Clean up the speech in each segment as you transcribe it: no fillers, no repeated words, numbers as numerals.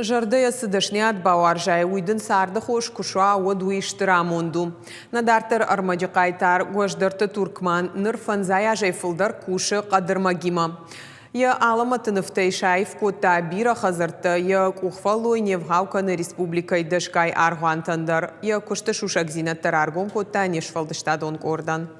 Жардая сыдышнят бауаржай уйдын сарды хош кушуа одуиштыра монду. Надартыр армаджи кайтар гождырты туркман ныр фанзая жайфылдар куши кадырмагима. Я аламатыныфтай шайф кота бира хазырты, я кухфалуй невгавканы республикай дышкай аргуантандар, я кушты шушак зинаттар аргон кота нешфалдыштадон кордан.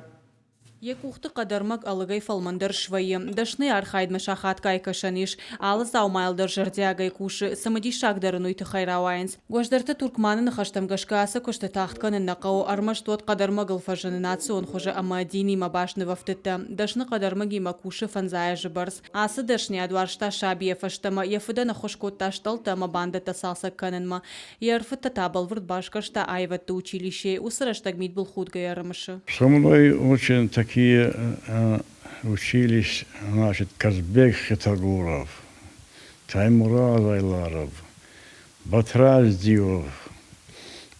Якухты кадармак алыгай фалмандар швайы. Дашны архайд машахат кайкашаниш, алыз аумайлдар жардягай куши, самадишагдарын уйты хайрауайнс. Гождарты туркманын хаштамгашкасы кушты тахтканы нақау армаш тот кадармагыл фажанынацион хожа амадини мабашны вафтыта. Дашны кадармаги макуши фанзая жыбарс. Асы дашны адваршта шабия фаштама, яфыда нахошкот ташталта мабанда тасалса канынма. Ярфыта табалвырд башкашта айватты училище, усыраштагмит был худгай армышы. Со мной очень такие учились, значит, Казбек Хитагуров, Таймураз Айларов, Батраз Диов,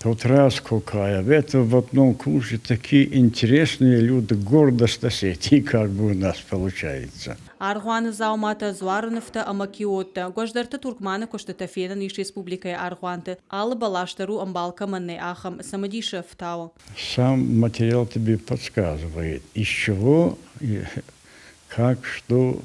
Тутраз Кукаев. Это в одном курсе такие интересные люди, гордость Осетии, как бы у нас получается. Аргуаны заумата зуарыныфта амакиотта. Гождарты туркманы кошты тафенан иш республикай аргуанты. Алы балаштару амбалка манны ахам самадиша втау. Сам материал тебе подсказывает, из чего, как, что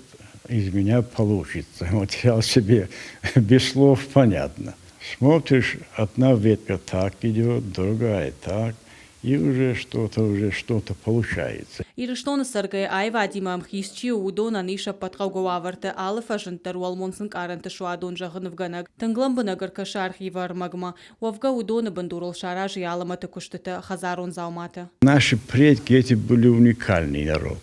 из меня получится. Материал себе без слов понятно. Смотришь, одна ветка так идет, другая так, и уже что-то получается. Ирыштоны саргай айва димам хисчи удона ниша патқаугуаварты алы фажынтар уалмонсын каранты шуадон жағынывганаг. Тыңгламбынагар каша архива армагма. Уавга удоны бандурал шаражи аламаты куштыты хазарон зауматы. Наши предки эти были уникальный народ.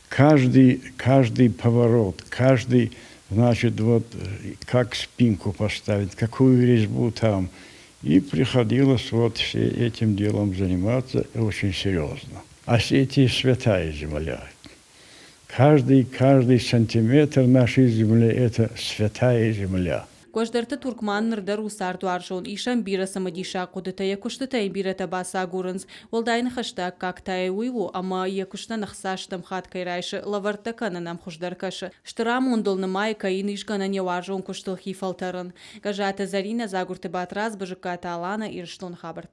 Каждый поворот, каждый, значит, вот как спинку поставить, какую резьбу там. И приходилось вот все этим делом заниматься очень серьезно. Осетия святая земля. Каждый сантиметр нашей земли – это святая земля. Гождарты туркман нырдар усарту аршон ишам бира самадиша кудыта якушты бира табаса гурынс. Волдайны хаштаг как тай уйву, ама якушна нахсаштам хат кайрайшы лаварта кананам хуждаркашы. Штырам ондолны май каин ишгана неваржон куштыл хифалтарын. Гажата Зарина загурты батраз бажыката алана ирштон хабарты.